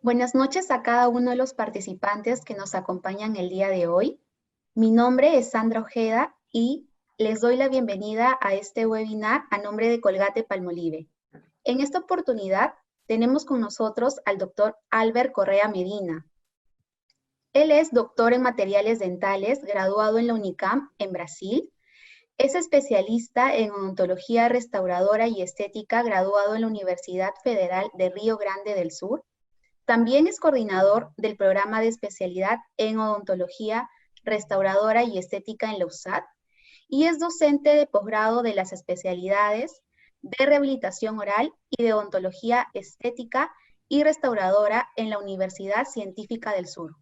Buenas noches a cada uno de los participantes que nos acompañan el día de hoy. Mi nombre es Sandra Ojeda y les doy la bienvenida a este webinar a nombre de Colgate Palmolive. En esta oportunidad tenemos con nosotros al doctor Albert Correa Medina. Él es doctor en materiales dentales, graduado en la UNICAM en Brasil. Es especialista en odontología restauradora y estética, graduado en la Universidad Federal de Río Grande del Sur. También es coordinador del programa de especialidad en odontología restauradora y estética en la USAT y es docente de posgrado de las especialidades de rehabilitación oral y de odontología estética y restauradora en la Universidad Científica del Sur.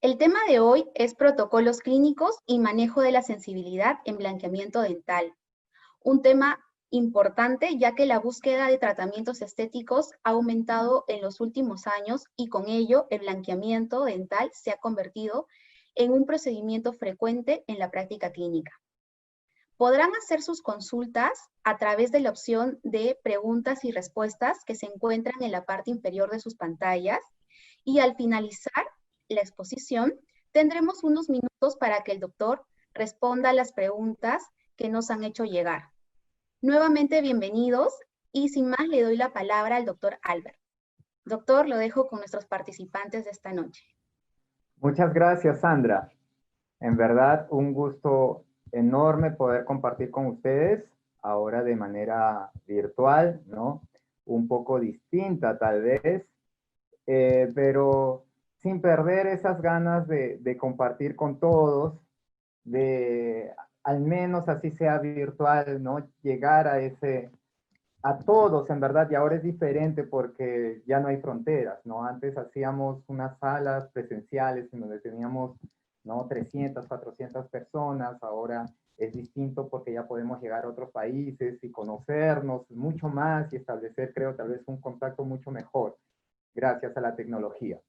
El tema de hoy es protocolos clínicos y manejo de la sensibilidad en blanqueamiento dental, un tema importante ya que la búsqueda de tratamientos estéticos ha aumentado en los últimos años y con ello el blanqueamiento dental se ha convertido en un procedimiento frecuente en la práctica clínica. Podrán hacer sus consultas a través de la opción de preguntas y respuestas que se encuentran en la parte inferior de sus pantallas y al finalizar la exposición tendremos unos minutos para que el doctor responda a las preguntas que nos han hecho llegar. Nuevamente bienvenidos y sin más le doy la palabra al doctor Albert. Doctor, lo dejo con nuestros participantes de esta noche. Muchas gracias, Sandra. En verdad, un gusto enorme poder compartir con ustedes, ahora de manera virtual, ¿no? Un poco distinta tal vez, pero sin perder esas ganas de compartir con todos, de al menos así sea virtual, ¿no? Llegar a todos, en verdad, y ahora es diferente porque ya no hay fronteras, ¿no? Antes hacíamos unas salas presenciales en donde teníamos, ¿no? 300, 400 personas, ahora es distinto porque ya podemos llegar a otros países y conocernos mucho más y establecer, creo, tal vez un contacto mucho mejor gracias a la tecnología.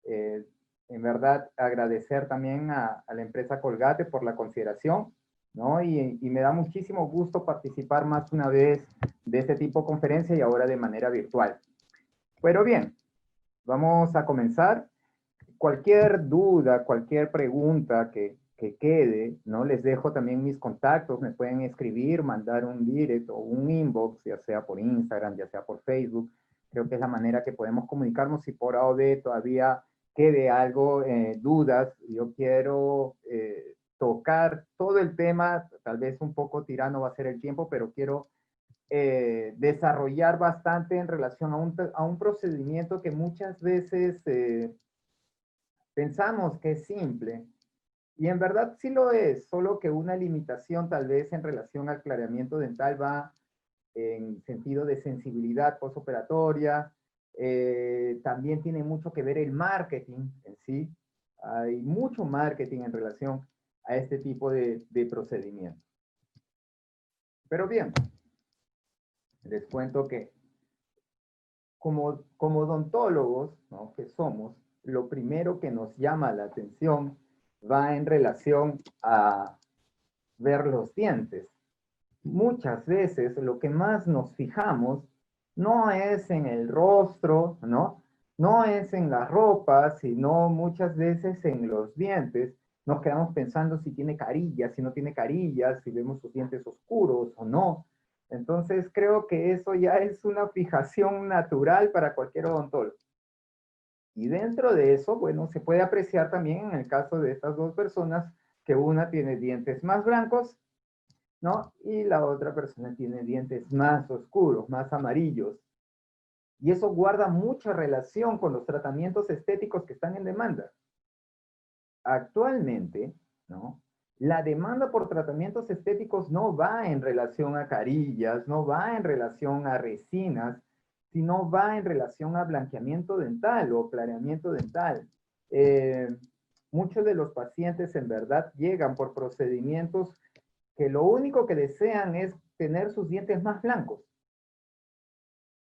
Eh, en verdad, agradecer también a la empresa Colgate por la consideración, ¿no? Y me da muchísimo gusto participar más una vez de este tipo de conferencia y ahora de manera virtual. Pero bien, vamos a comenzar. Cualquier duda, cualquier pregunta que quede, ¿no? Les dejo también mis contactos, me pueden escribir, mandar un direct o un inbox, ya sea por Instagram, ya sea por Facebook. Creo que es la manera que podemos comunicarnos. Si por A o B todavía quede algo, dudas, yo quiero tocar todo el tema, tal vez un poco tirano va a ser el tiempo, pero quiero desarrollar bastante en relación a un procedimiento que muchas veces pensamos que es simple, y en verdad sí lo es, solo que una limitación tal vez en relación al clareamiento dental va en sentido de sensibilidad postoperatoria. También tiene mucho que ver el marketing en sí. Hay mucho marketing en relación a este tipo de procedimientos. Pero bien, les cuento que como odontólogos, ¿no? Que somos, lo primero que nos llama la atención va en relación a ver los dientes. Muchas veces lo que más nos fijamos no es en el rostro, ¿no? No es en la ropa, sino muchas veces en los dientes. Nos quedamos pensando si tiene carillas, si no tiene carillas, si vemos sus dientes oscuros o no. Entonces creo que eso ya es una fijación natural para cualquier odontólogo. Y dentro de eso, bueno, se puede apreciar también en el caso de estas dos personas que una tiene dientes más blancos, ¿no? Y la otra persona tiene dientes más oscuros, más amarillos. Y eso guarda mucha relación con los tratamientos estéticos que están en demanda. Actualmente, ¿no? La demanda por tratamientos estéticos no va en relación a carillas, no va en relación a resinas, sino va en relación a blanqueamiento dental o clareamiento dental. Eh, Muchos de los pacientes en verdad llegan por procedimientos que lo único que desean es tener sus dientes más blancos.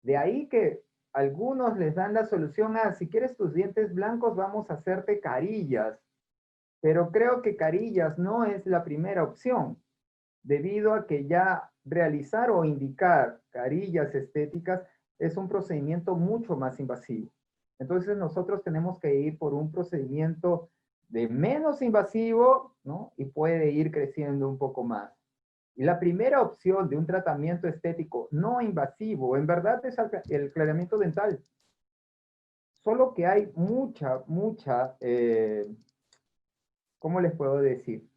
De ahí que algunos les dan la solución a, si quieres tus dientes blancos, vamos a hacerte carillas. Pero creo que carillas no es la primera opción, debido a que ya realizar o indicar carillas estéticas es un procedimiento mucho más invasivo. Entonces nosotros tenemos que ir por un procedimiento de menos invasivo, ¿no? Y puede ir creciendo un poco más. Y la primera opción de un tratamiento estético no invasivo, en verdad, es el clareamiento dental. Solo que hay mucha, ¿cómo les puedo decir?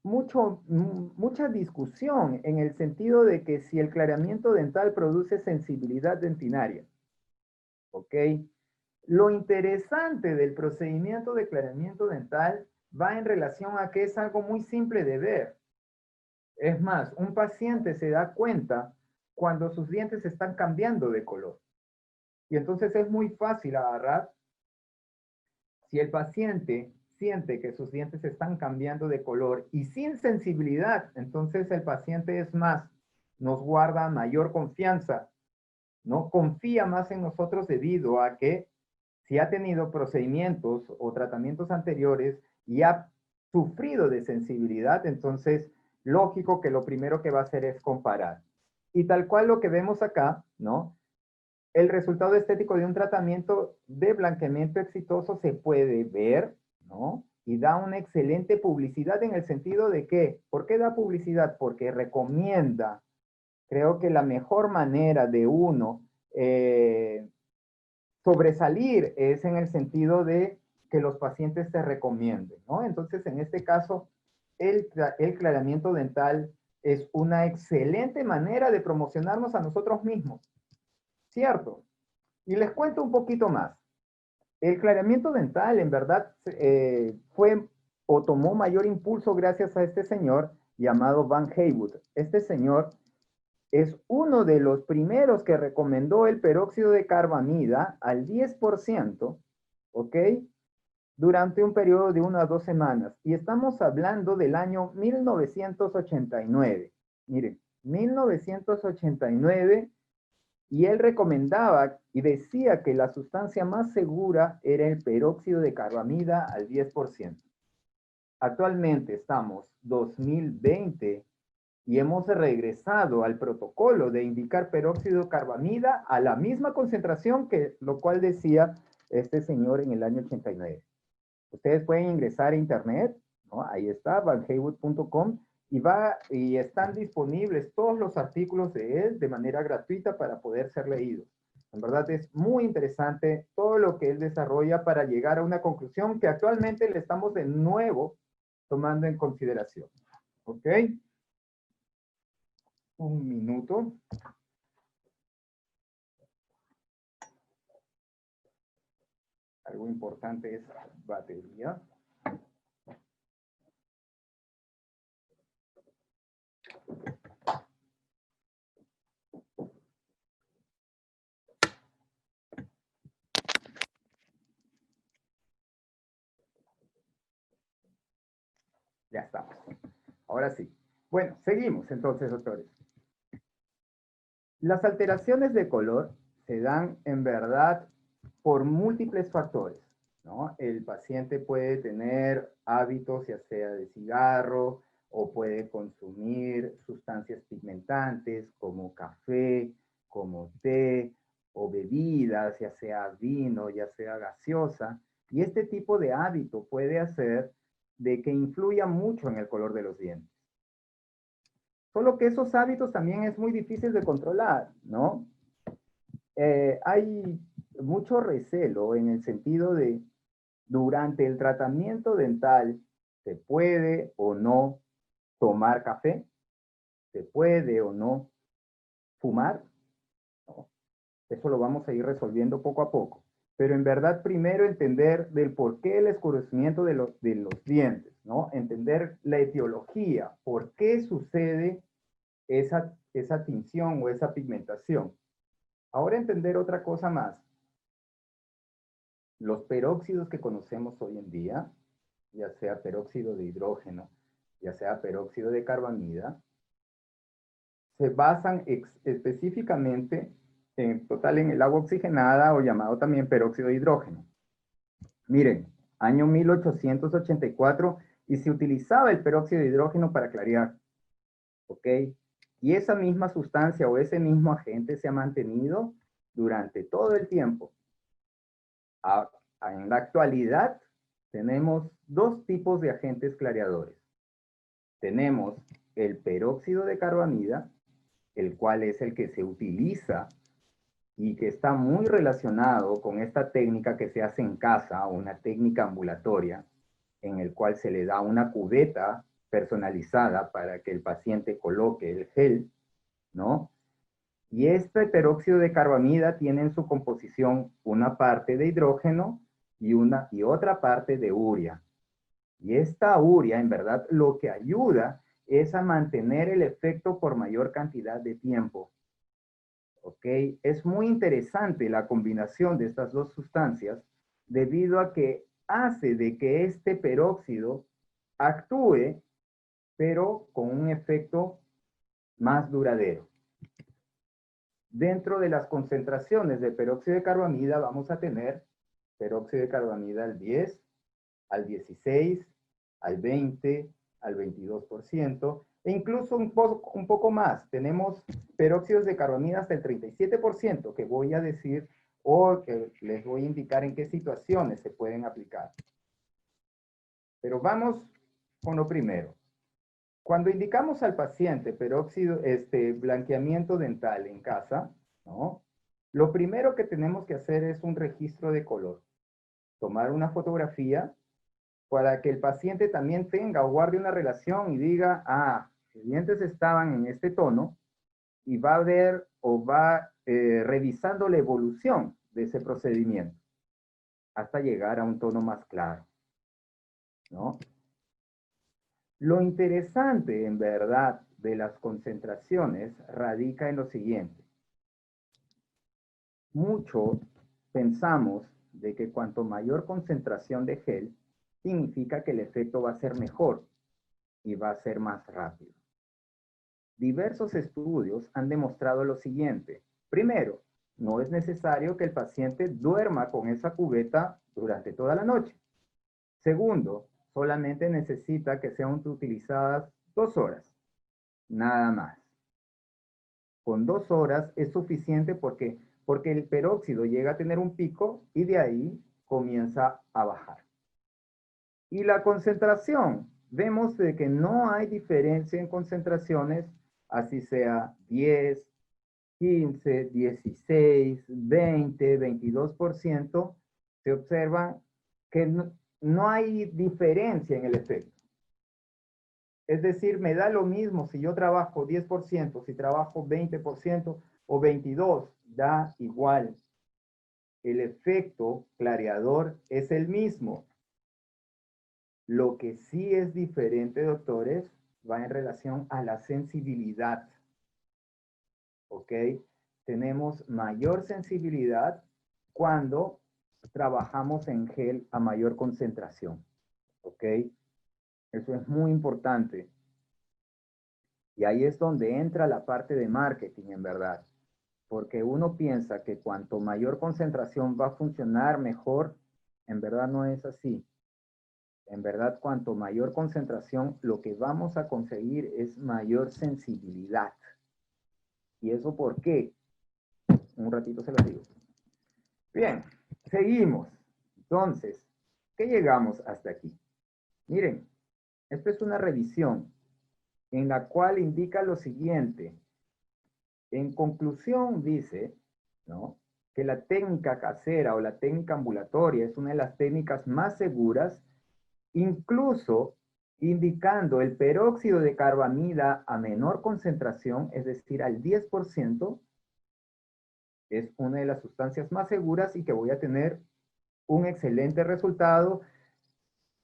Mucha discusión en el sentido de que si el clareamiento dental produce sensibilidad dentinaria. ¿Ok? Lo interesante del procedimiento de clareamiento dental va en relación a que es algo muy simple de ver. Es más, un paciente se da cuenta cuando sus dientes están cambiando de color. Y entonces es muy fácil agarrar. Si el paciente siente que sus dientes están cambiando de color y sin sensibilidad, entonces el paciente es más, nos guarda mayor confianza, ¿no? Confía más en nosotros debido a que si ha tenido procedimientos o tratamientos anteriores y ha sufrido de sensibilidad, entonces lógico que lo primero que va a hacer es comparar. Y tal cual lo que vemos acá, ¿no? El resultado estético de un tratamiento de blanqueamiento exitoso se puede ver, ¿no? Y da una excelente publicidad en el sentido de que, ¿por qué da publicidad? Porque recomienda, creo que la mejor manera de uno sobresalir es en el sentido de que los pacientes te recomienden, ¿no? Entonces, en este caso, el clareamiento dental es una excelente manera de promocionarnos a nosotros mismos, ¿cierto? Y les cuento un poquito más. El clareamiento dental, en verdad, fue o tomó mayor impulso gracias a este señor llamado Van Haywood. Este señor es uno de los primeros que recomendó el peróxido de carbamida al 10%, ¿ok? Durante un periodo de 1 a 2 semanas. Y estamos hablando del año 1989. Miren, 1989, y él recomendaba y decía que la sustancia más segura era el peróxido de carbamida al 10%. Actualmente estamos 2020 y hemos regresado al protocolo de indicar peróxido de carbamida a la misma concentración que lo cual decía este señor en el año 89. Ustedes pueden ingresar a internet, ¿no? Ahí está, vanheywood.com, y están disponibles todos los artículos de él de manera gratuita para poder ser leídos. En verdad es muy interesante todo lo que él desarrolla para llegar a una conclusión que actualmente le estamos de nuevo tomando en consideración. ¿Ok? Un minuto. Algo importante es batería. Ya estamos. Ahora sí. Bueno, seguimos entonces, doctores. Las alteraciones de color se dan en verdad por múltiples factores, ¿no? El paciente puede tener hábitos, ya sea de cigarro, o puede consumir sustancias pigmentantes como café, como té, o bebidas, ya sea vino, ya sea gaseosa, y este tipo de hábito puede hacer de que influya mucho en el color de los dientes. Solo que esos hábitos también es muy difícil de controlar, ¿no? Hay mucho recelo en el sentido de, durante el tratamiento dental, ¿se puede o no tomar café? ¿Se puede o no fumar? ¿No? Eso lo vamos a ir resolviendo poco a poco. Pero en verdad, primero entender del por qué el escurecimiento de los dientes, ¿no? Entender la etiología, por qué sucede esa tinción o esa pigmentación. Ahora entender otra cosa más. Los peróxidos que conocemos hoy en día, ya sea peróxido de hidrógeno, ya sea peróxido de carbamida, se basan específicamente en el agua oxigenada o llamado también peróxido de hidrógeno. Miren, año 1884 y se utilizaba el peróxido de hidrógeno para clarear, ¿ok? Y esa misma sustancia o ese mismo agente se ha mantenido durante todo el tiempo. En la actualidad tenemos dos tipos de agentes clareadores. Tenemos el peróxido de carbamida, el cual es el que se utiliza y que está muy relacionado con esta técnica que se hace en casa, una técnica ambulatoria, en el cual se le da una cubeta personalizada para que el paciente coloque el gel, ¿no? Y este peróxido de carbamida tiene en su composición una parte de hidrógeno y otra parte de urea. Y esta urea, en verdad, lo que ayuda es a mantener el efecto por mayor cantidad de tiempo. ¿Ok? Es muy interesante la combinación de estas dos sustancias debido a que hace de que este peróxido actúe, pero con un efecto más duradero. Dentro de las concentraciones de peróxido de carbamida vamos a tener peróxido de carbamida al 10, al 16, al 20, al 22%, e incluso un poco más. Tenemos peróxidos de carbamida hasta el 37%, que voy a decir o que les voy a indicar en qué situaciones se pueden aplicar. Pero vamos con lo primero. Cuando indicamos al paciente peróxido, blanqueamiento dental en casa, ¿no? Lo primero que tenemos que hacer es un registro de color. Tomar una fotografía para que el paciente también tenga o guarde una relación y diga, los dientes estaban en este tono y va a ver o va revisando la evolución de ese procedimiento hasta llegar a un tono más claro, ¿no? Lo interesante, en verdad, de las concentraciones radica en lo siguiente. Mucho pensamos de que cuanto mayor concentración de gel, significa que el efecto va a ser mejor y va a ser más rápido. Diversos estudios han demostrado lo siguiente. Primero, no es necesario que el paciente duerma con esa cubeta durante toda la noche. Segundo, solamente necesita que sean utilizadas 2 horas, nada más. Con 2 horas es suficiente porque el peróxido llega a tener un pico y de ahí comienza a bajar. Y la concentración, vemos de que no hay diferencia en concentraciones, así sea 10, 15, 16, 20, 22%, se observa que no hay diferencia en el efecto. Es decir, me da lo mismo si yo trabajo 10%, si trabajo 20% o 22%, da igual. El efecto clareador es el mismo. Lo que sí es diferente, doctores, va en relación a la sensibilidad. ¿Ok? Tenemos mayor sensibilidad cuando trabajamos en gel a mayor concentración. ¿Ok? Eso es muy importante. Y ahí es donde entra la parte de marketing, en verdad. Porque uno piensa que cuanto mayor concentración va a funcionar mejor, en verdad no es así. En verdad, cuanto mayor concentración, lo que vamos a conseguir es mayor sensibilidad. ¿Y eso por qué? Un ratito se lo digo. Bien, seguimos. Entonces, ¿qué llegamos hasta aquí? Miren, esto es una revisión en la cual indica lo siguiente. En conclusión, dice, ¿no?, que la técnica casera o la técnica ambulatoria es una de las técnicas más seguras, incluso indicando el peróxido de carbamida a menor concentración, es decir, al 10%, es una de las sustancias más seguras y que voy a tener un excelente resultado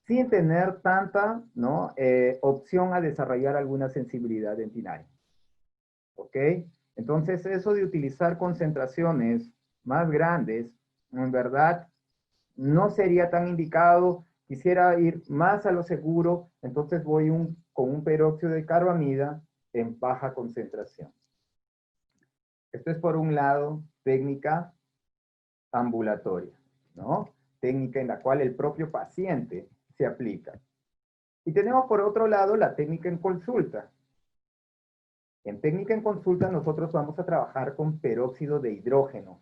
sin tener tanta, ¿no?, opción a desarrollar alguna sensibilidad dentinaria. ¿Ok? Entonces, eso de utilizar concentraciones más grandes, en verdad, no sería tan indicado. Quisiera ir más a lo seguro, entonces voy con un peróxido de carbamida en baja concentración. Esto es por un lado, técnica ambulatoria, ¿no? Técnica en la cual el propio paciente se aplica. Y tenemos por otro lado la técnica en consulta. En técnica en consulta nosotros vamos a trabajar con peróxido de hidrógeno,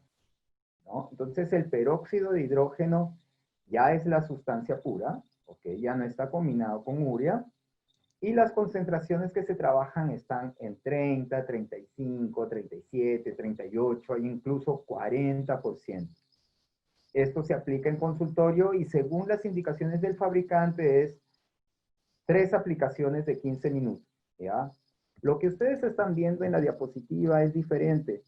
¿no? Entonces el peróxido de hidrógeno ya es la sustancia pura, ¿ok? Ya no está combinado con urea, y las concentraciones que se trabajan están en 30, 35, 37, 38, hay incluso 40%. Esto se aplica en consultorio y según las indicaciones del fabricante es 3 aplicaciones de 15 minutos, ¿ya? Lo que ustedes están viendo en la diapositiva es diferente.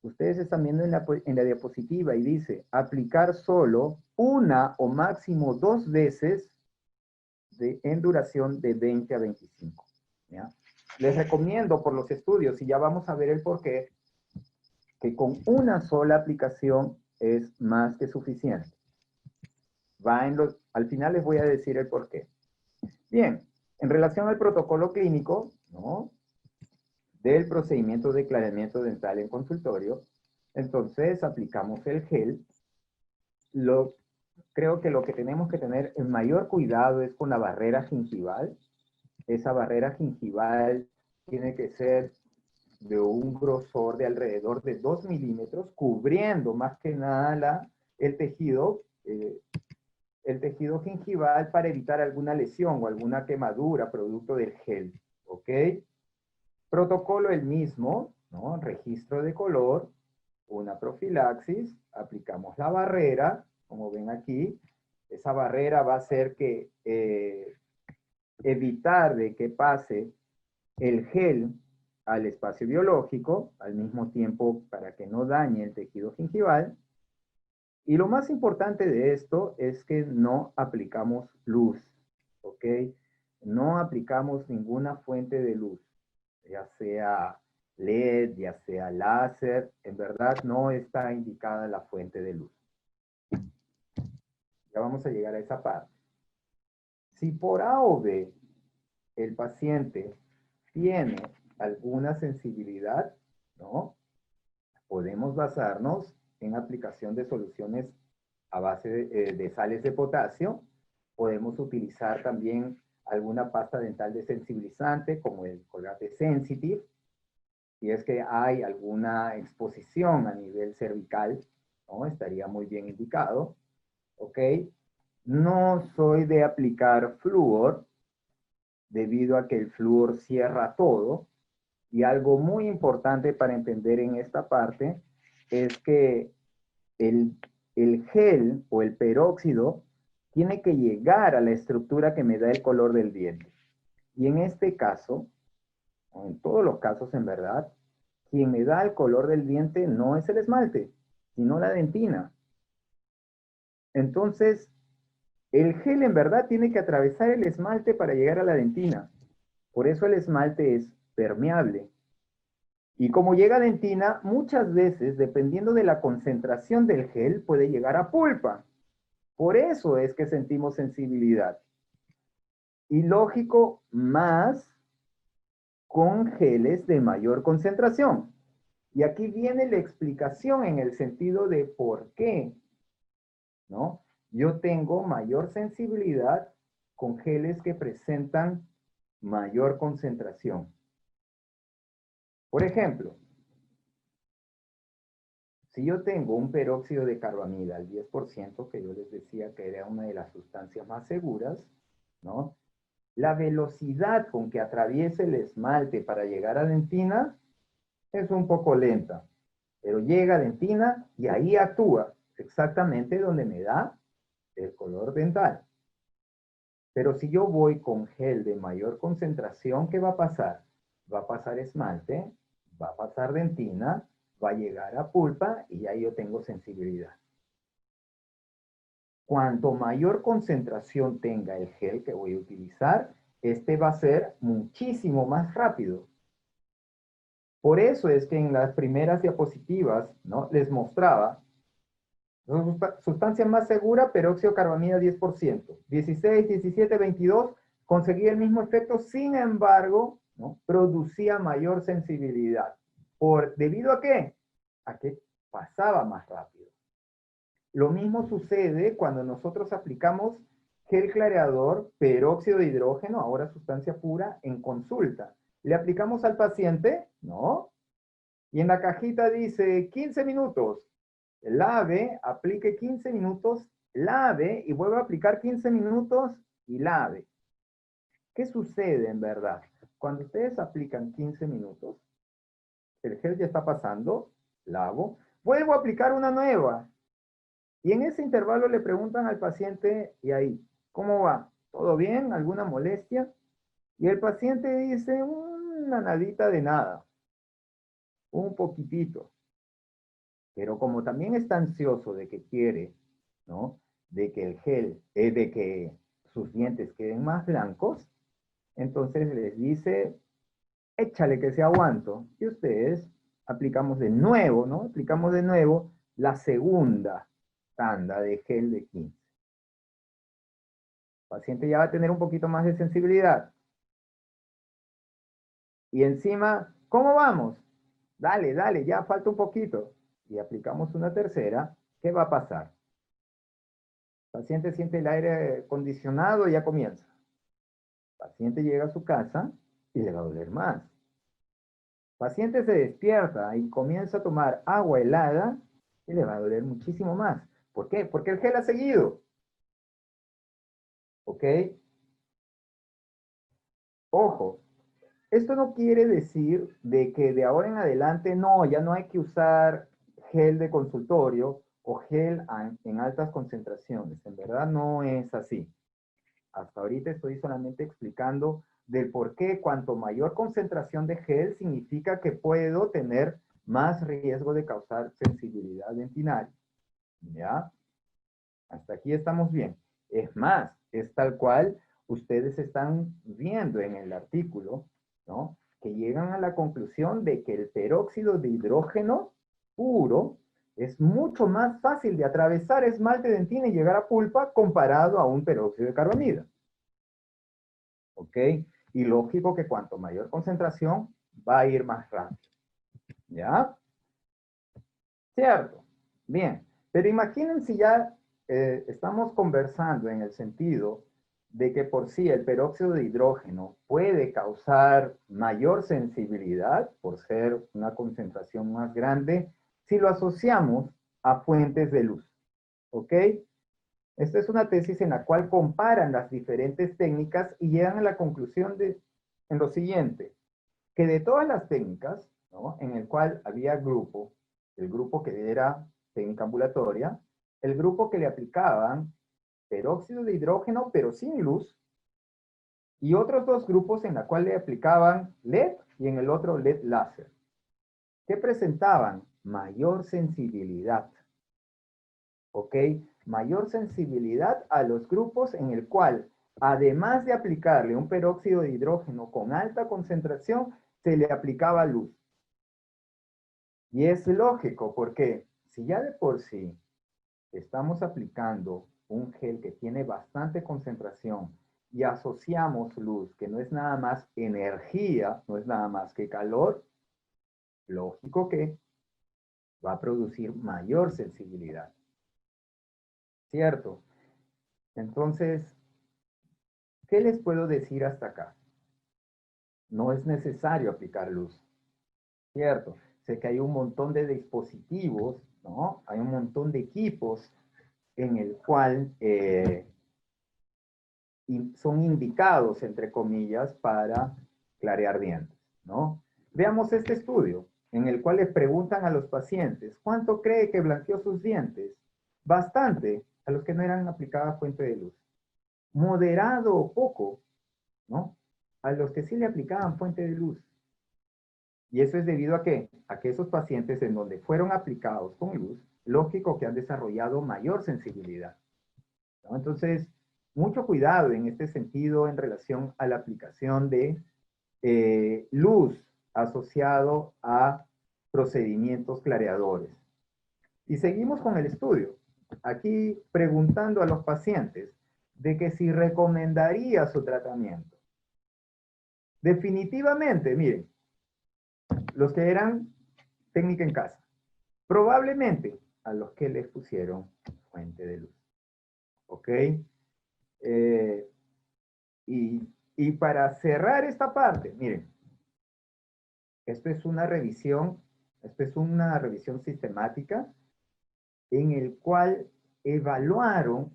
Ustedes están viendo en la diapositiva y dice, aplicar solo una o máximo 2 veces en duración de 20 a 25. ¿Ya? Les recomiendo por los estudios, y ya vamos a ver el porqué, que con una sola aplicación es más que suficiente. Al final les voy a decir el porqué. Bien, en relación al protocolo clínico, ¿no?, del procedimiento de clareamiento dental en consultorio, entonces aplicamos el gel. Creo que lo que tenemos que tener el mayor cuidado es con la barrera gingival. Esa barrera gingival tiene que ser de un grosor de alrededor de 2 milímetros, cubriendo más que nada el tejido gingival para evitar alguna lesión o alguna quemadura producto del gel. ¿Ok? Protocolo el mismo, ¿no? Registro de color, una profilaxis, aplicamos la barrera, como ven aquí. Esa barrera va a hacer que evitar de que pase el gel al espacio biológico, al mismo tiempo para que no dañe el tejido gingival. Y lo más importante de esto es que no aplicamos luz, ¿ok? No aplicamos ninguna fuente de luz, ya sea LED, ya sea láser, en verdad no está indicada la fuente de luz. Ya vamos a llegar a esa parte. Si por A o B el paciente tiene alguna sensibilidad, ¿no?, podemos basarnos en aplicación de soluciones a base de sales de potasio. Podemos utilizar también alguna pasta dental desensibilizante como el Colgate Sensitive. Si es que hay alguna exposición a nivel cervical, ¿no?, estaría muy bien indicado. ¿Ok? No soy de aplicar flúor, debido a que el flúor cierra todo. Y algo muy importante para entender en esta parte es que el, el gel o el peróxido tiene que llegar a la estructura que me da el color del diente. Y en este caso, o en todos los casos en verdad, quien me da el color del diente no es el esmalte, sino la dentina. Entonces, el gel en verdad tiene que atravesar el esmalte para llegar a la dentina. Por eso el esmalte es permeable. Y como llega a dentina, muchas veces, dependiendo de la concentración del gel, puede llegar a pulpa. Por eso es que sentimos sensibilidad. Y lógico, más con geles de mayor concentración. Y aquí viene la explicación en el sentido de por qué, ¿no? Yo tengo mayor sensibilidad con geles que presentan mayor concentración. Por ejemplo, si yo tengo un peróxido de carbamida al 10%, que yo les decía que era una de las sustancias más seguras, ¿no?, la velocidad con que atraviesa el esmalte para llegar a dentina es un poco lenta, pero llega a dentina y ahí actúa exactamente donde me da el color dental. Pero si yo voy con gel de mayor concentración, ¿qué va a pasar? Va a pasar esmalte, va a pasar dentina, va a llegar a pulpa y ahí yo tengo sensibilidad. Cuanto mayor concentración tenga el gel que voy a utilizar, este va a ser muchísimo más rápido. Por eso es que en las primeras diapositivas, ¿no?, les mostraba sustancia más segura, peróxido de carbamida 10%. 16, 17, 22, conseguía el mismo efecto, sin embargo, ¿no?, producía mayor sensibilidad. ¿Debido a qué? A que pasaba más rápido. Lo mismo sucede cuando nosotros aplicamos gel clareador, peróxido de hidrógeno, ahora sustancia pura, en consulta. ¿Le aplicamos al paciente? No. Y en la cajita dice 15 minutos. Lave, aplique 15 minutos, lave y vuelve a aplicar 15 minutos y lave. ¿Qué sucede en verdad? Cuando ustedes aplican 15 minutos, el gel ya está pasando, lavo, vuelvo a aplicar una nueva. Y en ese intervalo le preguntan al paciente, y ahí, ¿cómo va? ¿Todo bien? ¿Alguna molestia? Y el paciente dice, una nadita de nada, un poquitito. Pero como también está ansioso de que quiere, ¿no? De que el gel, de que sus dientes queden más blancos, entonces les dice, échale que se aguanto. Y ustedes aplicamos de nuevo, ¿no? Aplicamos de nuevo la segunda tanda de gel de 15. El paciente ya va a tener un poquito más de sensibilidad. Y encima, ¿cómo vamos? Dale, dale, ya falta un poquito. Y aplicamos una tercera. ¿Qué va a pasar? El paciente siente el aire acondicionado y ya comienza. El paciente llega a su casa y le va a doler más. El paciente se despierta y comienza a tomar agua helada y le va a doler muchísimo más. ¿Por qué? Porque el gel ha seguido. ¿Ok? Ojo, esto no quiere decir de que de ahora en adelante no, ya no hay que usar gel de consultorio o gel en altas concentraciones. En verdad no es así. Hasta ahorita estoy solamente explicando del por qué cuanto mayor concentración de gel significa que puedo tener más riesgo de causar sensibilidad dentina. ¿Ya? Hasta aquí estamos bien. Es más, es tal cual ustedes están viendo en el artículo, ¿no? Que llegan a la conclusión de que el peróxido de hidrógeno puro es mucho más fácil de atravesar esmalte dentina y llegar a pulpa comparado a un peróxido de carbamida. ¿Ok? Y lógico que cuanto mayor concentración, va a ir más rápido. ¿Ya? Cierto. Bien. Pero imaginen si ya estamos conversando en el sentido de que por sí el peróxido de hidrógeno puede causar mayor sensibilidad por ser una concentración más grande si lo asociamos a fuentes de luz. ¿Ok? Esta es una tesis en la cual comparan las diferentes técnicas y llegan a la conclusión en lo siguiente, que de todas las técnicas, ¿no? En el cual había grupo, el grupo que era técnica ambulatoria, el grupo que le aplicaban peróxido de hidrógeno pero sin luz, y otros dos grupos en la cual le aplicaban LED y en el otro LED láser, que presentaban mayor sensibilidad. ¿Ok? Mayor sensibilidad a los grupos en el cual, además de aplicarle un peróxido de hidrógeno con alta concentración, se le aplicaba luz. Y es lógico, porque si ya de por sí estamos aplicando un gel que tiene bastante concentración y asociamos luz, que no es nada más energía, no es nada más que calor, lógico que va a producir mayor sensibilidad. ¿Cierto? Entonces, ¿qué les puedo decir hasta acá? No es necesario aplicar luz, ¿cierto? Sé que hay un montón de dispositivos, ¿no? Hay un montón de equipos en el cual son indicados, entre comillas, para clarear dientes, ¿no? Veamos este estudio, en el cual les preguntan a los pacientes, ¿cuánto cree que blanqueó sus dientes? Bastante, a los que no eran aplicada fuente de luz. Moderado o poco, ¿no? A los que sí le aplicaban fuente de luz. ¿Y eso es debido a qué? A que esos pacientes en donde fueron aplicados con luz, lógico que han desarrollado mayor sensibilidad, ¿no? Entonces, mucho cuidado en este sentido en relación a la aplicación de luz asociado a procedimientos clareadores. Y seguimos con el estudio. Aquí preguntando a los pacientes de que si recomendaría su tratamiento. Definitivamente, miren, los que eran técnica en casa, probablemente a los que les pusieron fuente de luz. ¿Ok? Eh, y para cerrar esta parte, miren, Esto es una revisión, esto es una revisión sistemática en el cual evaluaron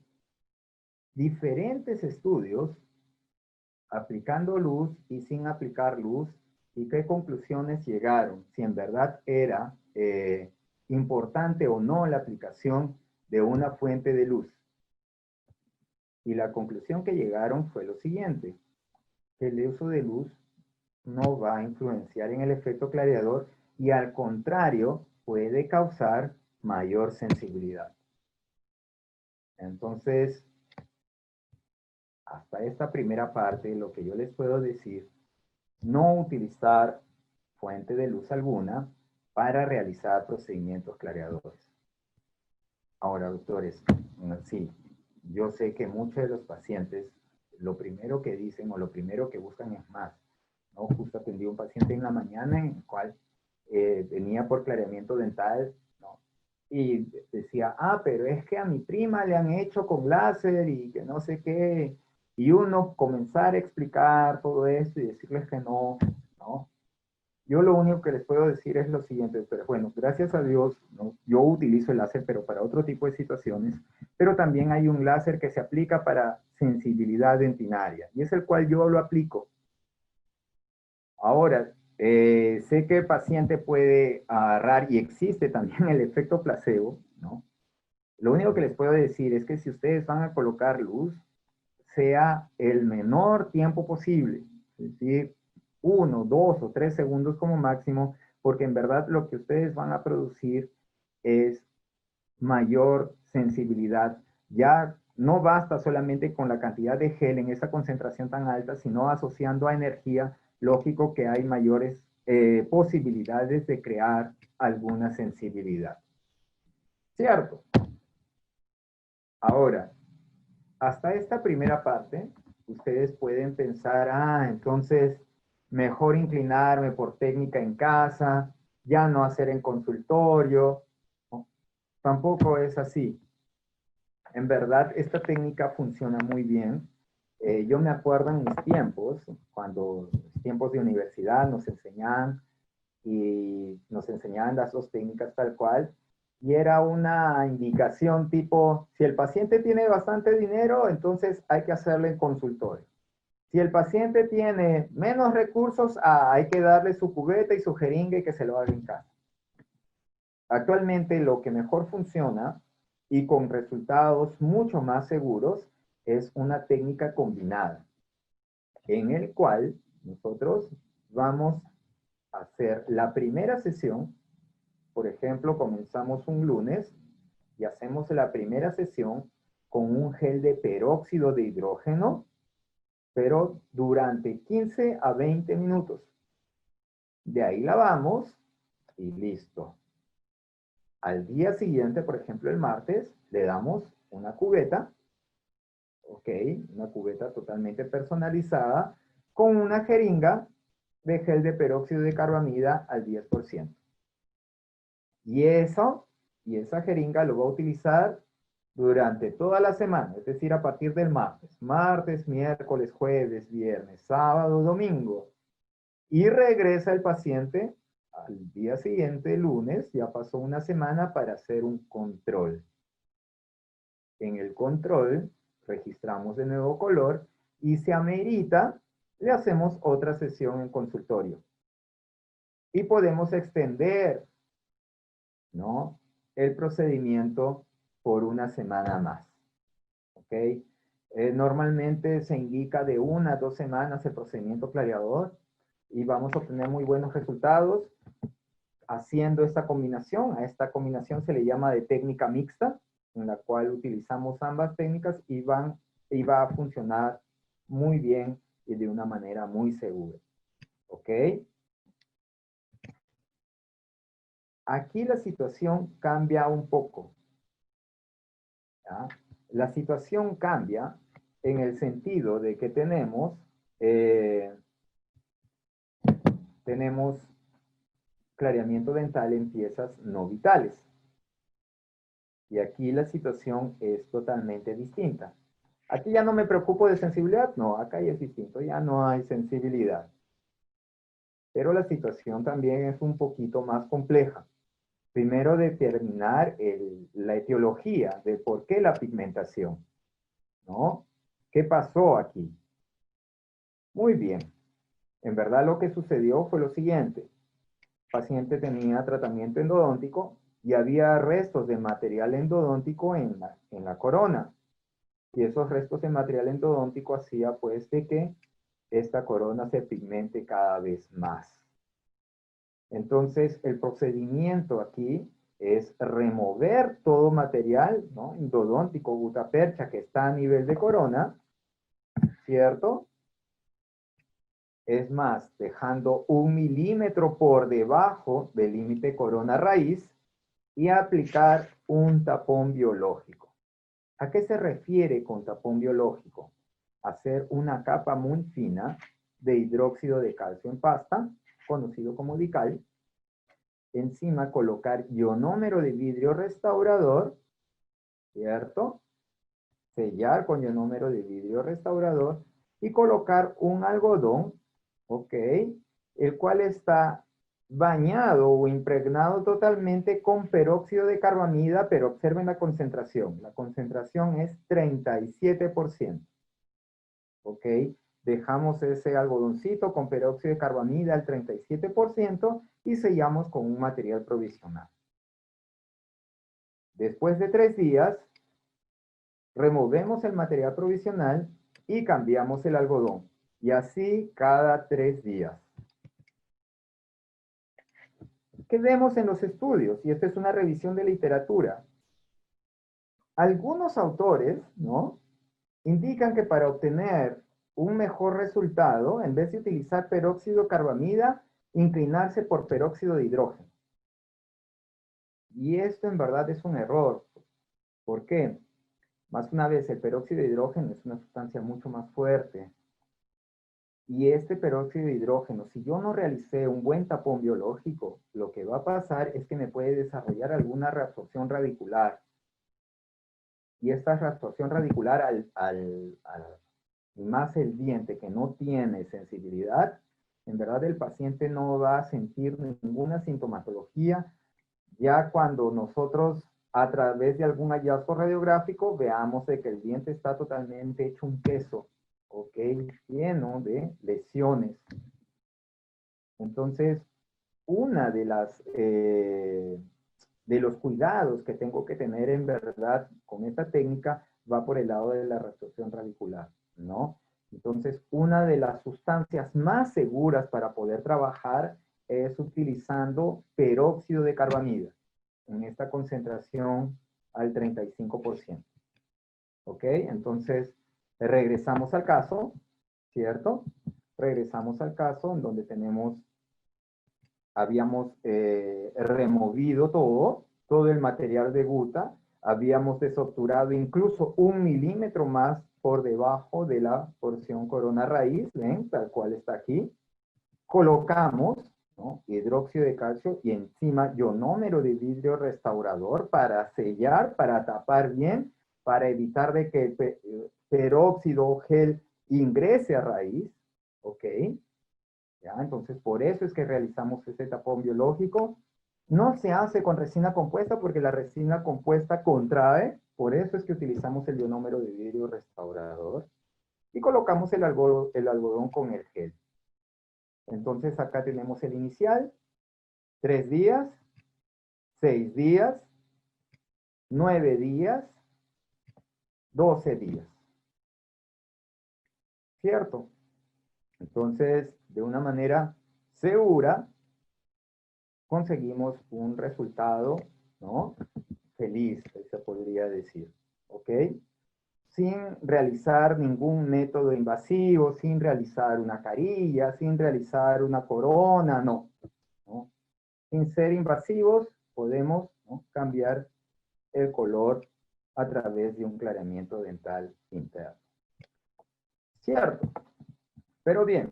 diferentes estudios aplicando luz y sin aplicar luz y qué conclusiones llegaron, si en verdad era importante o no la aplicación de una fuente de luz. Y la conclusión que llegaron fue lo siguiente, que el uso de luz no va a influenciar en el efecto clareador y al contrario puede causar mayor sensibilidad. Entonces, hasta esta primera parte, lo que yo les puedo decir, no utilizar fuente de luz alguna para realizar procedimientos clareadores. Ahora, doctores, sí, yo sé que muchos de los pacientes lo primero que dicen o lo primero que buscan es más, ¿no? Justo atendí a un paciente en la mañana en el cual venía por clareamiento dental, ¿no? Y decía, pero es que a mi prima le han hecho con láser y que no sé qué, y uno comenzar a explicar todo esto y decirles que no, ¿no? Yo lo único que les puedo decir es lo siguiente, pero bueno, gracias a Dios, ¿no? Yo utilizo el láser, pero para otro tipo de situaciones, pero también hay un láser que se aplica para sensibilidad dentinaria, y es el cual yo lo aplico. Ahora, sé que el paciente puede agarrar, y existe también el efecto placebo, ¿no? Lo único que les puedo decir es que si ustedes van a colocar luz, sea el menor tiempo posible, es decir, 1, 2 o 3 segundos como máximo, porque en verdad lo que ustedes van a producir es mayor sensibilidad. Ya no basta solamente con la cantidad de gel en esa concentración tan alta, sino asociando a energía, lógico que hay mayores posibilidades de crear alguna sensibilidad. ¿Cierto? Ahora, hasta esta primera parte, ustedes pueden pensar, entonces mejor inclinarme por técnica en casa, ya no hacer en consultorio. ¿No? Tampoco es así. En verdad, esta técnica funciona muy bien. Yo me acuerdo en mis tiempos, cuando tiempos de universidad nos enseñaban las dos técnicas tal cual, y era una indicación tipo, si el paciente tiene bastante dinero, entonces hay que hacerle en consultorio. Si el paciente tiene menos recursos, hay que darle su cubeta y su jeringa y que se lo haga en casa. Actualmente lo que mejor funciona y con resultados mucho más seguros es una técnica combinada, en el cual nosotros vamos a hacer la primera sesión. Por ejemplo, comenzamos un lunes y hacemos la primera sesión con un gel de peróxido de hidrógeno, pero durante 15 a 20 minutos. De ahí lavamos y listo. Al día siguiente, por ejemplo, el martes, le damos una cubeta, ¿ok? Una cubeta totalmente personalizada con una jeringa de gel de peróxido de carbamida al 10%. Y esa jeringa lo va a utilizar durante toda la semana, es decir, a partir del martes, miércoles, jueves, viernes, sábado, domingo. Y regresa el paciente al día siguiente, lunes, ya pasó una semana para hacer un control. En el control registramos de nuevo color y si amerita, le hacemos otra sesión en consultorio. Y podemos extender, ¿no?, el procedimiento por una semana más. ¿Ok? Normalmente se indica de 1 a 2 semanas el procedimiento clareador y vamos a obtener muy buenos resultados haciendo esta combinación. A esta combinación se le llama de técnica mixta, en la cual utilizamos ambas técnicas y va a funcionar muy bien y de una manera muy segura. ¿Ok? Aquí la situación cambia un poco. ¿Ya? La situación cambia en el sentido de que tenemos clareamiento dental en piezas no vitales. Y aquí la situación es totalmente distinta. Aquí ya no me preocupo de sensibilidad, no, acá ya es distinto, ya no hay sensibilidad. Pero la situación también es un poquito más compleja. Primero, determinar la etiología de por qué la pigmentación, ¿no? ¿Qué pasó aquí? Muy bien. En verdad lo que sucedió fue lo siguiente. El paciente tenía tratamiento endodóntico y había restos de material endodóntico en la corona. Y esos restos de material endodóntico hacía pues de que esta corona se pigmente cada vez más. Entonces, el procedimiento aquí es remover todo material, ¿no? Endodóntico, gutapercha, que está a nivel de corona, ¿cierto? Es más, dejando 1 milímetro por debajo del límite corona raíz y aplicar un tapón biológico. ¿A qué se refiere con tapón biológico? Hacer una capa muy fina de hidróxido de calcio en pasta, conocido como Dical. Encima colocar ionómero de vidrio restaurador, ¿cierto? Sellar con ionómero de vidrio restaurador y colocar un algodón, ¿ok? El cual está bañado o impregnado totalmente con peróxido de carbamida, pero observen la concentración. La concentración es 37%, ¿ok? Dejamos ese algodoncito con peróxido de carbamida al 37% y sellamos con un material provisional. Después de 3 días, removemos el material provisional y cambiamos el algodón. Y así cada 3 días. ¿Qué vemos en los estudios? Y esta es una revisión de literatura. Algunos autores, ¿no?, indican que para obtener un mejor resultado, en vez de utilizar peróxido de carbamida, inclinarse por peróxido de hidrógeno. Y esto en verdad es un error. ¿Por qué? Más una vez, el peróxido de hidrógeno es una sustancia mucho más fuerte. Y este peróxido de hidrógeno, si yo no realicé un buen tapón biológico, lo que va a pasar es que me puede desarrollar alguna reabsorción radicular. Y esta reabsorción radicular, más el diente que no tiene sensibilidad, en verdad el paciente no va a sentir ninguna sintomatología. Ya cuando nosotros, a través de algún hallazgo radiográfico, veamos de que el diente está totalmente hecho un queso, ¿ok? Lleno de lesiones. Entonces, una de los cuidados que tengo que tener en verdad con esta técnica va por el lado de la reabsorción radicular, ¿no? Entonces, una de las sustancias más seguras para poder trabajar es utilizando peróxido de carbamida en esta concentración al 35%. ¿Ok? Entonces, regresamos al caso, ¿cierto? Regresamos al caso en donde habíamos removido todo el material de guta, habíamos desobturado incluso 1 milímetro más por debajo de la porción corona raíz, ¿ven? Tal cual está aquí. Colocamos, ¿no?, hidróxido de calcio y encima ionómero de vidrio restaurador para sellar, para tapar bien, para evitar de que el peróxido o gel ingrese a raíz, ¿ok? ¿Ya? Entonces, por eso es que realizamos este tapón biológico. No se hace con resina compuesta porque la resina compuesta contrae, por eso es que utilizamos el ionómero de vidrio restaurador y colocamos el algodón con el gel. Entonces, acá tenemos el inicial, 3 días, 6 días, 9 días, 12 días. ¿Cierto? Entonces, de una manera segura, conseguimos un resultado, ¿no?, feliz, se podría decir, ¿ok? Sin realizar ningún método invasivo, sin realizar una carilla, sin realizar una corona, no. Sin ser invasivos, podemos, ¿no?, cambiar el color a través de un clareamiento dental interno. Cierto. Pero bien,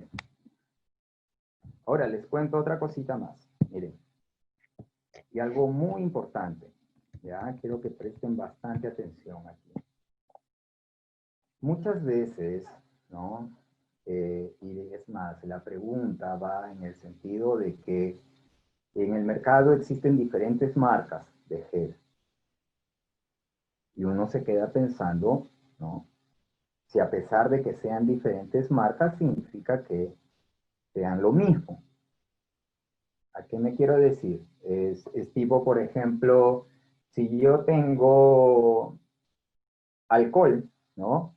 ahora les cuento otra cosita más. Miren, y algo muy importante. Ya, quiero que presten bastante atención aquí. Muchas veces, ¿no?, y es más, la pregunta va en el sentido de que en el mercado existen diferentes marcas de gel. Y uno se queda pensando, ¿no? Si a pesar de que sean diferentes marcas, significa que sean lo mismo. ¿A qué me quiero decir? Es tipo, por ejemplo, si yo tengo alcohol, ¿no?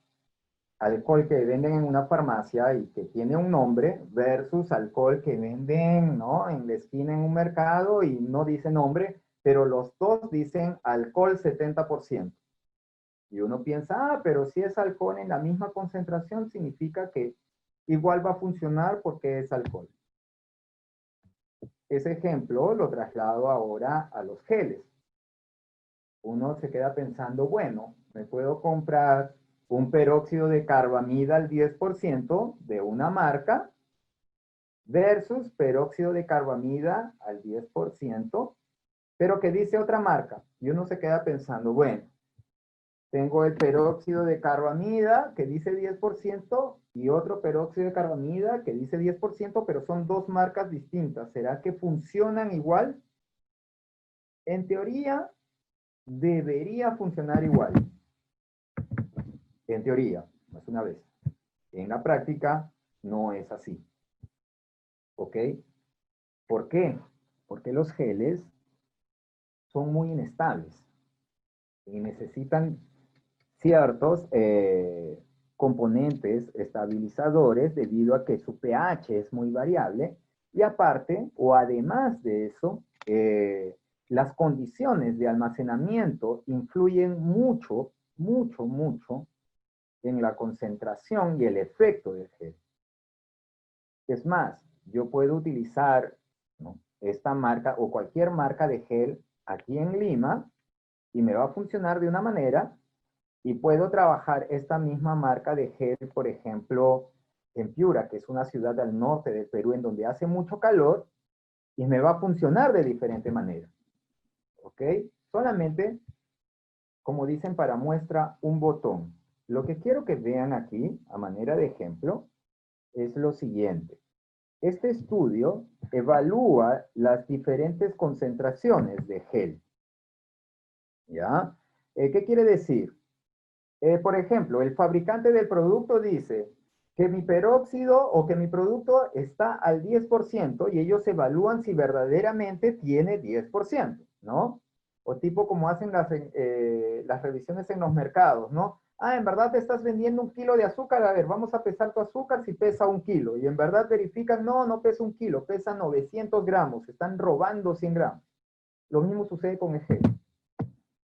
Alcohol que venden en una farmacia y que tiene un nombre versus alcohol que venden, ¿no? En la esquina en un mercado y no dice nombre, pero los dos dicen alcohol 70%. Y uno piensa, ah, pero si es alcohol en la misma concentración, significa que igual va a funcionar porque es alcohol. Ese ejemplo lo traslado ahora a los geles. Uno se queda pensando, bueno, me puedo comprar un peróxido de carbamida al 10% de una marca versus peróxido de carbamida al 10%, pero que dice otra marca. Y uno se queda pensando, bueno, tengo el peróxido de carbamida que dice 10% y otro peróxido de carbamida que dice 10%, pero son dos marcas distintas. ¿Será que funcionan igual? En teoría, debería funcionar igual. En teoría, más una vez. En la práctica, no es así. ¿Ok? ¿Por qué? Porque los geles son muy inestables y necesitan ciertos componentes estabilizadores debido a que su pH es muy variable y aparte o además de eso, las condiciones de almacenamiento influyen mucho, mucho, mucho en la concentración y el efecto del gel. Es más, yo puedo utilizar, ¿no?, esta marca o cualquier marca de gel aquí en Lima y me va a funcionar de una manera y puedo trabajar esta misma marca de gel, por ejemplo, en Piura, que es una ciudad al norte del Perú en donde hace mucho calor y me va a funcionar de diferente manera. ¿Ok? Solamente, como dicen, para muestra un botón. Lo que quiero que vean aquí, a manera de ejemplo, es lo siguiente. Este estudio evalúa las diferentes concentraciones de gel. ¿Ya? ¿Qué quiere decir? Por ejemplo, el fabricante del producto dice que mi peróxido o que mi producto está al 10% y ellos evalúan si verdaderamente tiene 10%, ¿no? O tipo como hacen las revisiones en los mercados, ¿no? Ah, en verdad te estás vendiendo 1 kilo de azúcar, a ver, vamos a pesar tu azúcar si pesa 1 kilo. Y en verdad verifican, no, no pesa 1 kilo, pesa 900 gramos, están robando 100 gramos. Lo mismo sucede con el gel.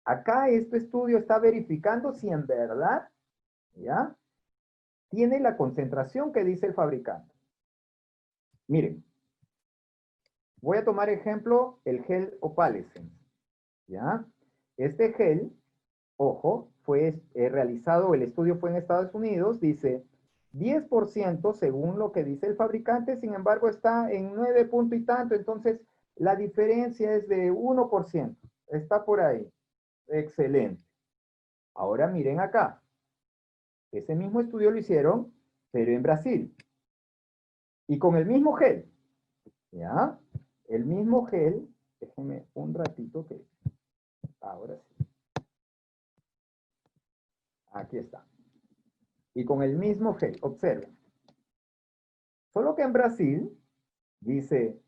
Acá este estudio está verificando si en verdad, ¿ya?, tiene la concentración que dice el fabricante. Miren, voy a tomar ejemplo el gel Opalescence, ¿ya? Este gel, ojo, fue realizado, el estudio fue en Estados Unidos, dice 10% según lo que dice el fabricante, sin embargo está en 9 punto y tanto, entonces la diferencia es de 1%, está por ahí. Excelente. Ahora miren acá. Ese mismo estudio lo hicieron, pero en Brasil. Y con el mismo gel. ¿Ya? El mismo gel. Déjenme un ratito que... Ahora sí. Aquí está. Y con el mismo gel. Observen. Solo que en Brasil dice,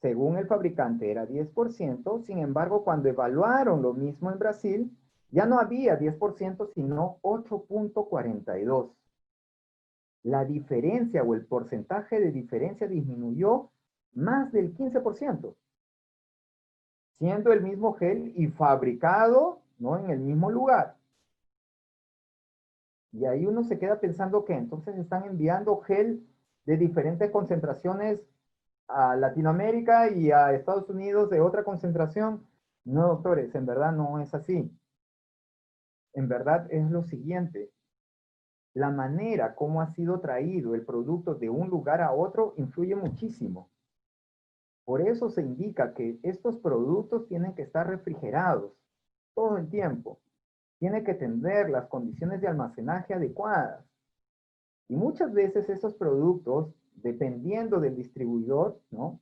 según el fabricante era 10%, sin embargo, cuando evaluaron lo mismo en Brasil, ya no había 10%, sino 8.42. La diferencia o el porcentaje de diferencia disminuyó más del 15%, siendo el mismo gel y fabricado, ¿no?, en el mismo lugar. Y ahí uno se queda pensando que entonces están enviando gel de diferentes concentraciones a Latinoamérica y a Estados Unidos de otra concentración. No, doctores, en verdad no es así. En verdad es lo siguiente. La manera como ha sido traído el producto de un lugar a otro influye muchísimo. Por eso se indica que estos productos tienen que estar refrigerados todo el tiempo. Tiene que tener las condiciones de almacenaje adecuadas. Y muchas veces esos productos, dependiendo del distribuidor, ¿no?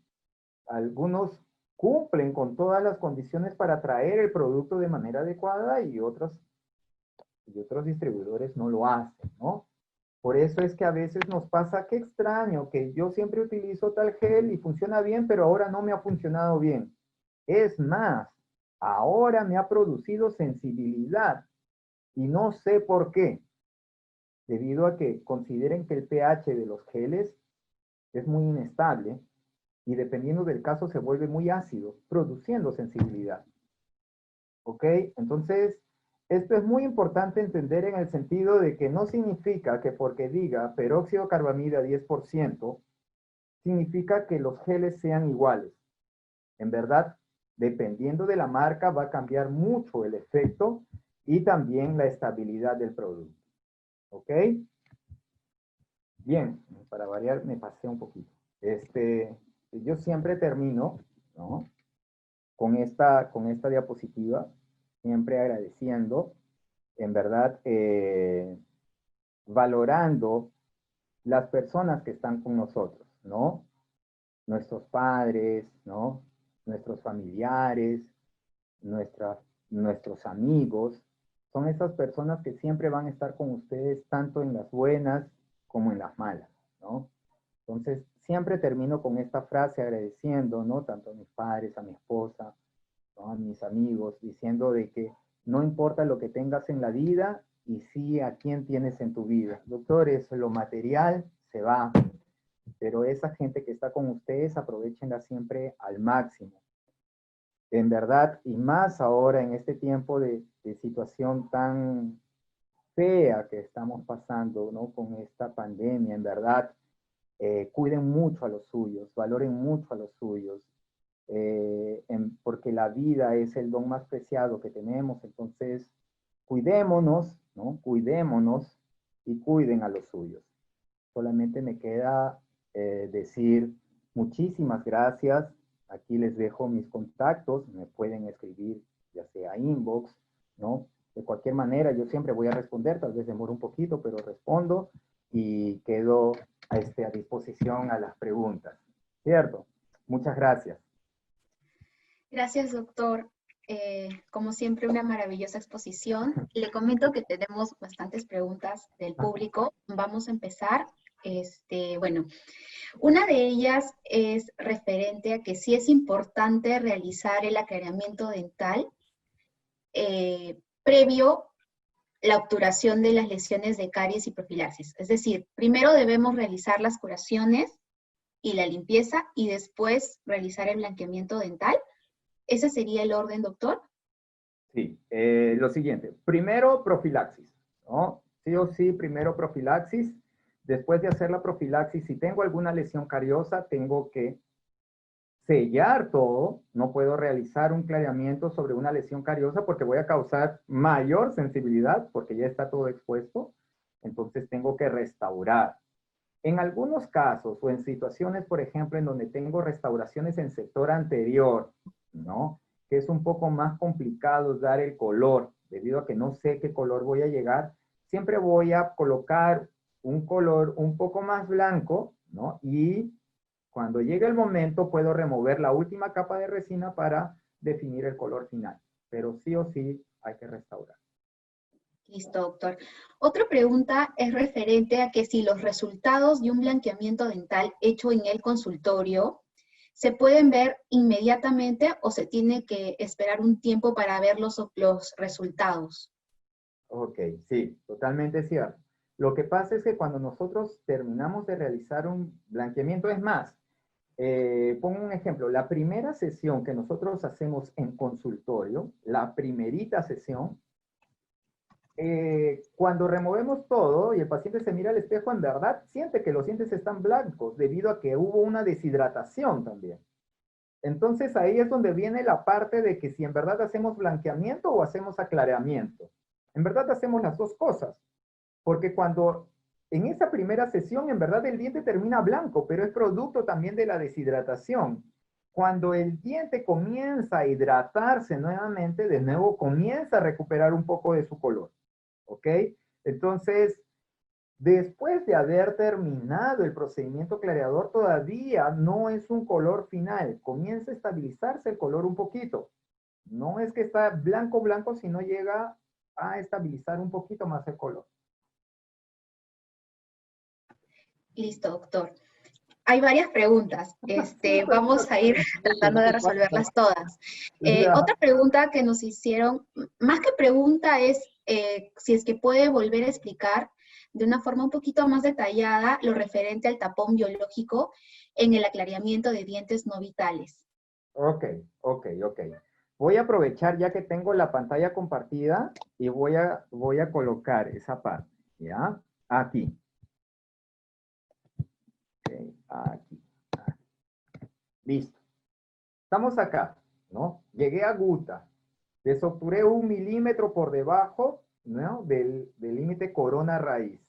Algunos cumplen con todas las condiciones para traer el producto de manera adecuada y otros distribuidores no lo hacen, ¿no? Por eso es que a veces nos pasa, qué extraño, que yo siempre utilizo tal gel y funciona bien, pero ahora no me ha funcionado bien. Es más, ahora me ha producido sensibilidad y no sé por qué, debido a que consideren que el pH de los geles es muy inestable y dependiendo del caso se vuelve muy ácido, produciendo sensibilidad. ¿Ok? Entonces, esto es muy importante entender en el sentido de que no significa que porque diga peróxido carbamida 10%, significa que los geles sean iguales. En verdad, dependiendo de la marca, va a cambiar mucho el efecto y también la estabilidad del producto. ¿Ok? Bien, para variar me pasé un poquito. Yo siempre termino, ¿no? Con esta diapositiva, siempre agradeciendo, en verdad, valorando las personas que están con nosotros, ¿no? Nuestros padres, ¿no? Nuestros familiares, nuestra, nuestros amigos, son esas personas que siempre van a estar con ustedes tanto en las buenas como en las malas, ¿no? Entonces, siempre termino con esta frase agradeciendo, ¿no? Tanto a mis padres, a mi esposa, ¿no? A mis amigos, diciendo de que no importa lo que tengas en la vida y sí a quién tienes en tu vida. Doctores, lo material se va, pero esa gente que está con ustedes, aprovechenla siempre al máximo. En verdad, y más ahora en este tiempo de situación tan fea que estamos pasando, ¿no? Con esta pandemia, en verdad, cuiden mucho a los suyos, valoren mucho a los suyos, porque la vida es el don más preciado que tenemos, entonces cuidémonos, ¿no? Cuidémonos y cuiden a los suyos. Solamente me queda decir muchísimas gracias. Aquí les dejo mis contactos, me pueden escribir ya sea inbox, ¿no? De cualquier manera, yo siempre voy a responder, tal vez demore un poquito, pero respondo y quedo a disposición a las preguntas, ¿cierto? Muchas gracias. Gracias, doctor. Como siempre, una maravillosa exposición. Le comento que tenemos bastantes preguntas del público. Vamos a empezar. Bueno, una de ellas es referente a que sí es importante realizar el aclaramiento dental previo la obturación de las lesiones de caries y profilaxis. Es decir, primero debemos realizar las curaciones y la limpieza y después realizar el blanqueamiento dental. ¿Ese sería el orden, doctor? Sí, lo siguiente. Primero, profilaxis, ¿no? Sí o sí, primero profilaxis. Después de hacer la profilaxis, si tengo alguna lesión cariosa, tengo que sellar todo. No puedo realizar un clareamiento sobre una lesión cariosa porque voy a causar mayor sensibilidad porque ya está todo expuesto. Entonces tengo que restaurar. En algunos casos o en situaciones, por ejemplo, en donde tengo restauraciones en sector anterior, ¿no? Que es un poco más complicado dar el color, debido a que no sé qué color voy a llegar, siempre voy a colocar un color un poco más blanco, ¿no? Y cuando llegue el momento puedo remover la última capa de resina para definir el color final. Pero sí o sí hay que restaurar. Listo, doctor. Otra pregunta es referente a que si los resultados de un blanqueamiento dental hecho en el consultorio se pueden ver inmediatamente o se tiene que esperar un tiempo para ver los resultados. Ok, sí, totalmente cierto. Lo que pasa es que cuando nosotros terminamos de realizar un blanqueamiento, es más, pongo un ejemplo, la primera sesión que nosotros hacemos en consultorio, la primerita sesión, cuando removemos todo y el paciente se mira al espejo, en verdad siente que los dientes están blancos debido a que hubo una deshidratación también. Entonces ahí es donde viene la parte de que si en verdad hacemos blanqueamiento o hacemos aclaramiento. En verdad hacemos las dos cosas, porque cuando en esa primera sesión en verdad el diente termina blanco, pero es producto también de la deshidratación. Cuando el diente comienza a hidratarse nuevamente, de nuevo comienza a recuperar un poco de su color. ¿Ok? Entonces, Después de haber terminado el procedimiento clareador, todavía no es un color final. Comienza a estabilizarse el color un poquito. No es que está blanco, blanco, sino llega a estabilizar un poquito más el color. Listo, doctor. Hay varias preguntas. Vamos a ir tratando de resolverlas todas. Ya. Otra pregunta que nos hicieron, más que pregunta, es si es que puede volver a explicar de una forma un poquito más detallada lo referente al tapón biológico en el aclaramiento de dientes no vitales. Ok. Voy a aprovechar ya que tengo la pantalla compartida y voy a colocar esa parte, ¿ya? Aquí. Ok, aquí. Listo. Estamos acá, ¿no? Llegué a Guta. Desobturé 1 milímetro por debajo, ¿no? Del límite corona raíz.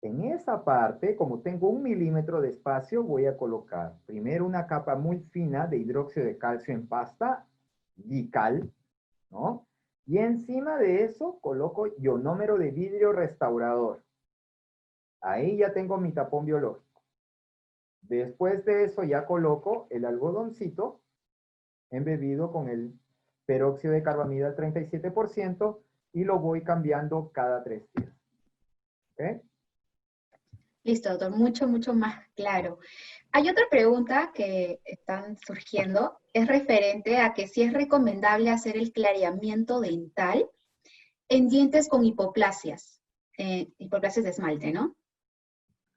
En esa parte, como tengo 1 milímetro de espacio, voy a colocar primero una capa muy fina de hidróxido de calcio en pasta, Dical, ¿no? Y encima de eso coloco ionómero de vidrio restaurador. Ahí ya tengo mi tapón biológico. Después de eso ya coloco el algodoncito embebido con el peróxido de carbamida al 37% y lo voy cambiando cada 3 días. ¿Ok? Listo, doctor, mucho más claro. Hay otra pregunta que están surgiendo, es referente a que si es recomendable hacer el clareamiento dental en dientes con hipoplasias de esmalte, ¿no?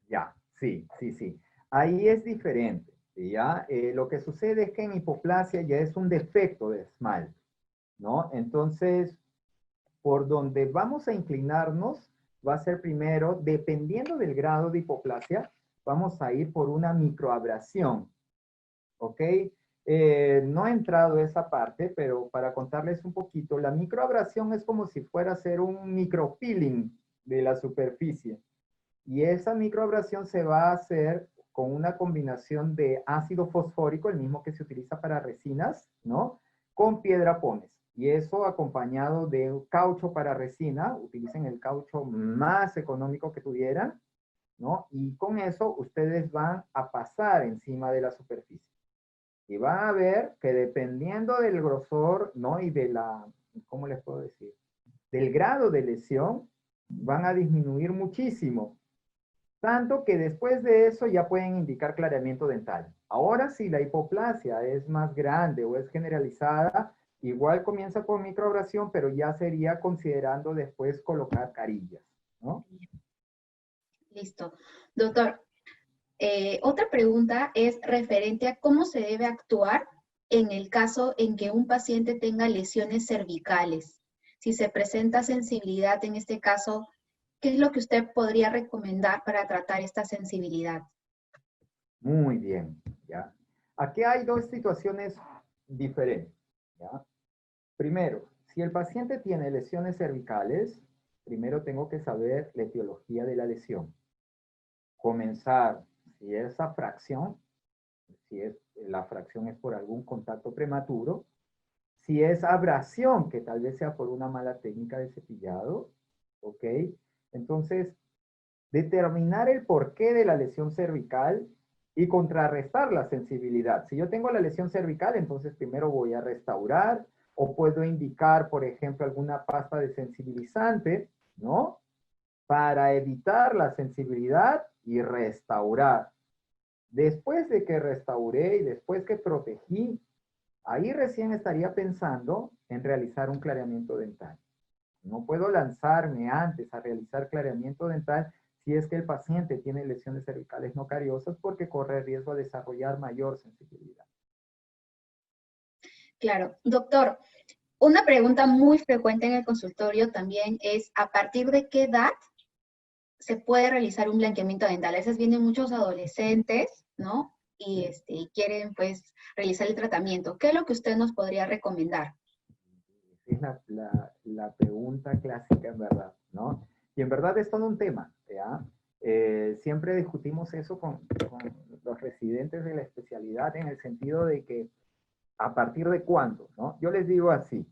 Ya, sí. Ahí es diferente, ¿ya? Lo que sucede es que en hipoplasia ya es un defecto de esmalte, ¿no? Entonces, por donde vamos a inclinarnos va a ser primero, dependiendo del grado de hipoplasia, vamos a ir por una microabrasión, ¿ok? No he entrado a esa parte, pero para contarles un poquito, la microabrasión es como si fuera a ser un micropeeling de la superficie. Y esa microabrasión se va a hacer con una combinación de ácido fosfórico, el mismo que se utiliza para resinas, ¿no? Con piedra pómez. Y eso acompañado de un caucho para resina, utilicen el caucho más económico que tuvieran, ¿no? Y con eso ustedes van a pasar encima de la superficie. Y van a ver que dependiendo del grosor, ¿no? Y de la, ¿cómo les puedo decir? Del grado de lesión, van a disminuir muchísimo. Tanto que después de eso ya pueden indicar clareamiento dental. Ahora, si la hipoplasia es más grande o es generalizada, igual comienza con microabrasión, pero ya sería considerando después colocar carillas, ¿no? Listo. Doctor, otra pregunta es referente a cómo se debe actuar en el caso en que un paciente tenga lesiones cervicales. Si se presenta sensibilidad en este caso, ¿qué es lo que usted podría recomendar para tratar esta sensibilidad? Muy bien, ¿ya? Aquí hay dos situaciones diferentes, ¿ya? Primero, si el paciente tiene lesiones cervicales, primero tengo que saber la etiología de la lesión. Comenzar, si esa fracción, si es, la fracción es por algún contacto prematuro, si es abrasión, que tal vez sea por una mala técnica de cepillado, ¿ok? Entonces, determinar el porqué de la lesión cervical y contrarrestar la sensibilidad. Si yo tengo la lesión cervical, entonces primero voy a restaurar o puedo indicar, por ejemplo, alguna pasta desensibilizante, ¿no? Para evitar la sensibilidad y restaurar. Después de que restauré y después que protegí, ahí recién estaría pensando en realizar un clareamiento dental. No puedo lanzarme antes a realizar clareamiento dental si es que el paciente tiene lesiones cervicales no cariosas porque corre riesgo a desarrollar mayor sensibilidad. Claro, doctor, una pregunta muy frecuente en el consultorio también es, ¿a partir de qué edad se puede realizar un blanqueamiento dental? A veces vienen muchos adolescentes, ¿no? Y quieren, pues, realizar el tratamiento. ¿Qué es lo que usted nos podría recomendar? Es la pregunta clásica en verdad, ¿no? Y en verdad es todo un tema, ¿ya? Siempre discutimos eso con los residentes de la especialidad en el sentido de que a partir de cuándo, ¿no? Yo les digo así,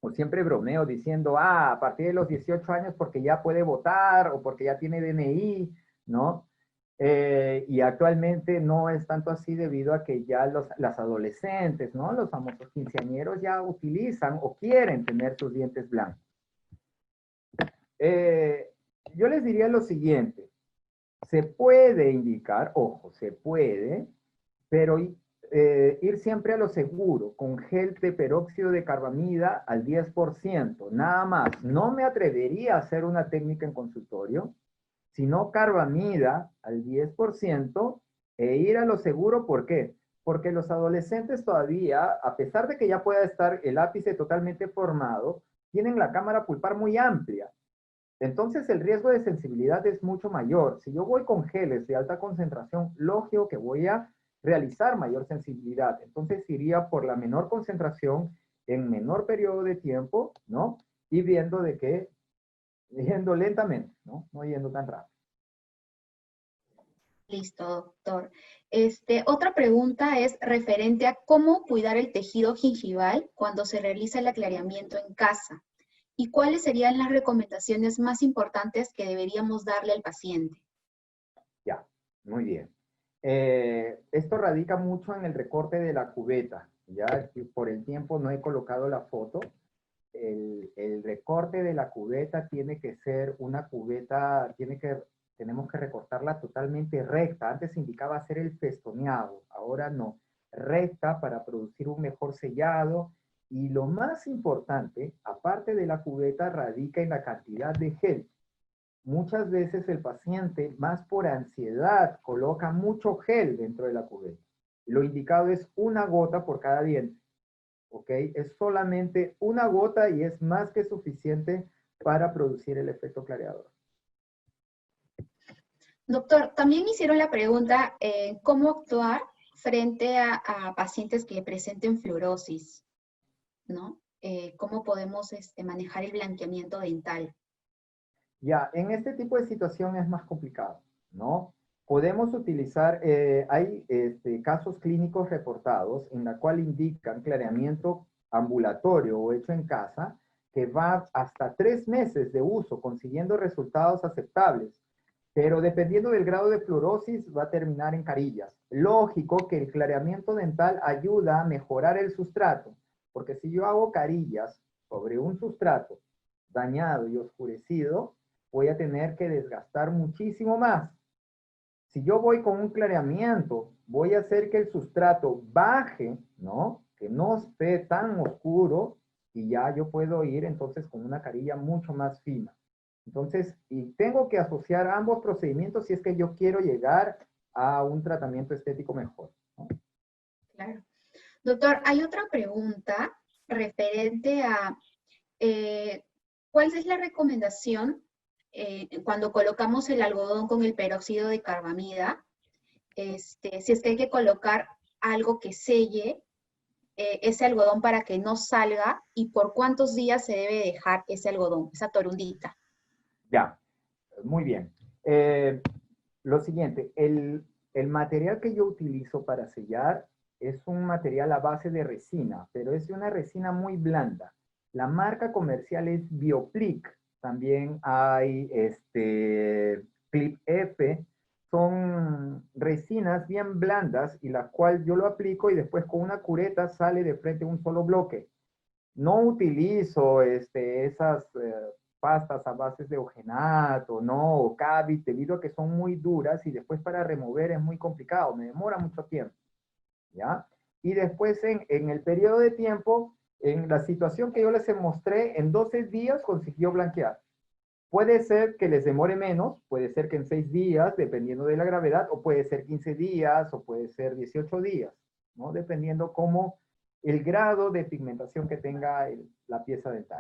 o siempre bromeo diciendo, a partir de los 18 años porque ya puede votar o porque ya tiene DNI, ¿no? Y actualmente no es tanto así debido a que ya las adolescentes, ¿no? Los famosos quinceañeros ya utilizan o quieren tener sus dientes blancos. Eh, yo les diría lo siguiente, se puede indicar, ojo, se puede, pero ir siempre a lo seguro, con gel de peróxido de carbamida al 10%, nada más. No me atrevería a hacer una técnica en consultorio, sino carbamida al 10% e ir a lo seguro. ¿Por qué? Porque los adolescentes todavía, a pesar de que ya pueda estar el ápice totalmente formado, tienen la cámara pulpar muy amplia. Entonces el riesgo de sensibilidad es mucho mayor. Si yo voy con geles de alta concentración, lógico que voy a realizar mayor sensibilidad. Entonces iría por la menor concentración en menor periodo de tiempo, ¿no? Y viendo de que, yendo lentamente, ¿no? No yendo tan rápido. Listo, doctor. Otra pregunta es referente a cómo cuidar el tejido gingival cuando se realiza el aclaramiento en casa. ¿Y cuáles serían las recomendaciones más importantes que deberíamos darle al paciente? Ya, muy bien. Esto radica mucho en el recorte de la cubeta. Ya por el tiempo no he colocado la foto. El recorte de la cubeta tiene que ser una cubeta, tenemos que recortarla totalmente recta. Antes indicaba hacer el festoneado, ahora no. Recta para producir un mejor sellado. Y lo más importante, aparte de la cubeta, radica en la cantidad de gel. Muchas veces el paciente, más por ansiedad, coloca mucho gel dentro de la cubeta. Lo indicado es una gota por cada diente. ¿Ok? Es solamente una gota y es más que suficiente para producir el efecto clareador. Doctor, también me hicieron la pregunta, ¿cómo actuar frente a pacientes que presenten fluorosis? ¿No? ¿Cómo podemos manejar el blanqueamiento dental? Ya, en este tipo de situación es más complicado, ¿no? Podemos utilizar, hay casos clínicos reportados en la cual indican clareamiento ambulatorio o hecho en casa que va hasta 3 meses de uso consiguiendo resultados aceptables, pero dependiendo del grado de fluorosis va a terminar en carillas. Lógico que el clareamiento dental ayuda a mejorar el sustrato, porque si yo hago carillas sobre un sustrato dañado y oscurecido, voy a tener que desgastar muchísimo más. Si yo voy con un clareamiento, voy a hacer que el sustrato baje, ¿no? Que no esté tan oscuro y ya yo puedo ir entonces con una carilla mucho más fina. Entonces, y tengo que asociar ambos procedimientos si es que yo quiero llegar a un tratamiento estético mejor, ¿no? Claro. Doctor, hay otra pregunta referente a ¿cuál es la recomendación cuando colocamos el algodón con el peróxido de carbamida? Si es que hay que colocar algo que selle ese algodón para que no salga y por cuántos días se debe dejar ese algodón, esa torundita. Ya, muy bien. Lo siguiente, el material que yo utilizo para sellar es un material a base de resina, pero es de una resina muy blanda. La marca comercial es Bioplic. También hay Clip F. Son resinas bien blandas y la cual yo lo aplico y después con una cureta sale de frente un solo bloque. No utilizo esas pastas a base de ogenato, ¿no? O Cavit, debido a que son muy duras y después para remover es muy complicado, me demora mucho tiempo, ¿ya? Y después en el periodo de tiempo, en la situación que yo les mostré, en 12 días consiguió blanquear. Puede ser que les demore menos, puede ser que en 6 días, dependiendo de la gravedad, o puede ser 15 días, o puede ser 18 días, ¿no? Dependiendo cómo el grado de pigmentación que tenga la pieza dental.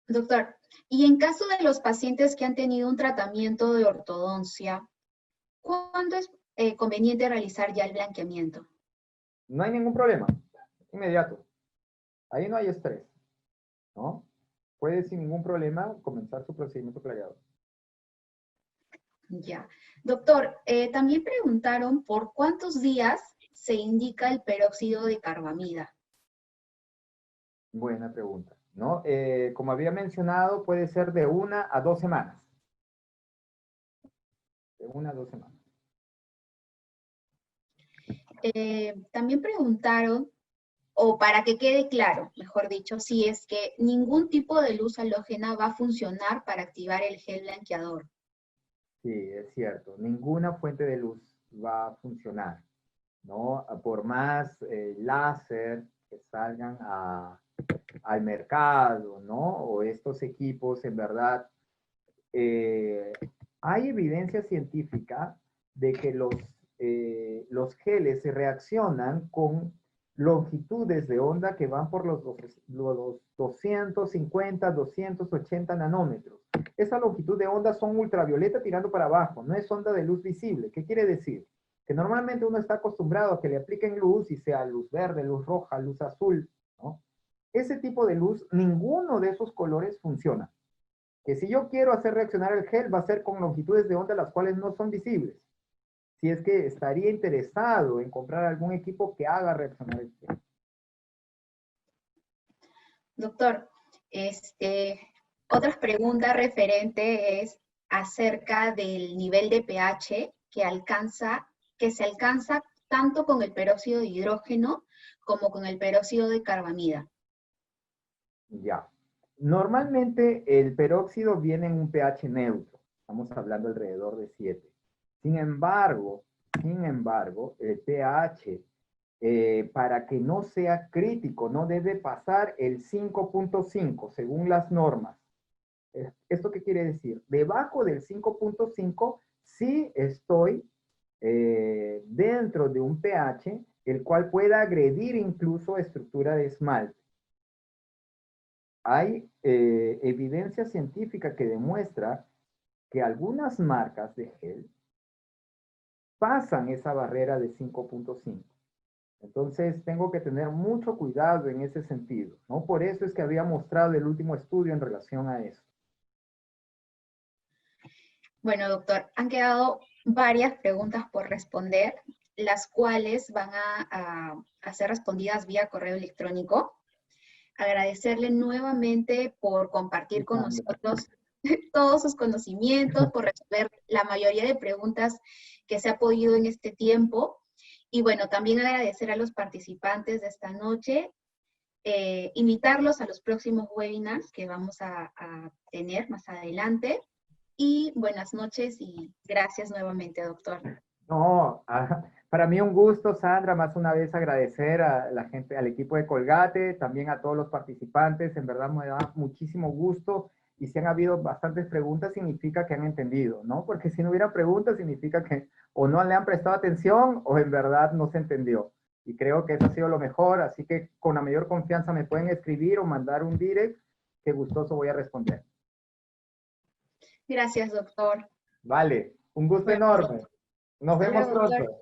Doctor, y en caso de los pacientes que han tenido un tratamiento de ortodoncia, ¿cuándo es conveniente realizar ya el blanqueamiento? No hay ningún problema, inmediato. Ahí no hay estrés, ¿no? Puede sin ningún problema comenzar su procedimiento clareador. Ya. Doctor, también preguntaron por cuántos días se indica el peróxido de carbamida. Buena pregunta, ¿no? Como había mencionado, puede ser de 1 a 2 semanas. De 1 a 2 semanas. También preguntaron, o para que quede claro, mejor dicho, si es que ningún tipo de luz halógena va a funcionar para activar el gel blanqueador. Sí, es cierto. Ninguna fuente de luz va a funcionar, ¿no? Por más láser que salgan al mercado, ¿no? O estos equipos, en verdad, eh, hay evidencia científica de que los geles se reaccionan con longitudes de onda que van por los 250, 280 nanómetros. Esa longitud de onda son ultravioleta tirando para abajo, no es onda de luz visible. ¿Qué quiere decir? Que normalmente uno está acostumbrado a que le apliquen luz, y sea luz verde, luz roja, luz azul, ¿no? Ese tipo de luz, ninguno de esos colores funciona. Que si yo quiero hacer reaccionar el gel, va a ser con longitudes de onda las cuales no son visibles. Si es que estaría interesado en comprar algún equipo que haga reaccionar el gel. Doctor, otra pregunta referente es acerca del nivel de pH que se alcanza tanto con el peróxido de hidrógeno como con el peróxido de carbamida. Ya. Normalmente el peróxido viene en un pH neutro. Estamos hablando alrededor de 7. Sin embargo, el pH, para que no sea crítico, no debe pasar el 5.5 según las normas. ¿Esto qué quiere decir? Debajo del 5.5 sí estoy dentro de un pH el cual pueda agredir incluso estructura de esmalte. Hay evidencia científica que demuestra que algunas marcas de gel pasan esa barrera de 5.5. Entonces tengo que tener mucho cuidado en ese sentido, ¿no? Por eso es que había mostrado el último estudio en relación a eso. Bueno, doctor, han quedado varias preguntas por responder, las cuales van a ser respondidas vía correo electrónico. Agradecerle nuevamente por compartir con nosotros todos sus conocimientos, por resolver la mayoría de preguntas que se ha podido en este tiempo. Y bueno, también agradecer a los participantes de esta noche, invitarlos a los próximos webinars que vamos a tener más adelante. Y buenas noches y gracias nuevamente, doctor. No, para mí un gusto, Sandra, más una vez agradecer a la gente, al equipo de Colgate, también a todos los participantes, en verdad me da muchísimo gusto, y si han habido bastantes preguntas significa que han entendido, ¿no? Porque si no hubiera preguntas significa que o no le han prestado atención o en verdad no se entendió. Y creo que eso ha sido lo mejor, así que con la mayor confianza me pueden escribir o mandar un direct, que gustoso voy a responder. Gracias, doctor. Vale, un gusto Bueno, enorme. Nos hasta vemos luego, doctor. pronto.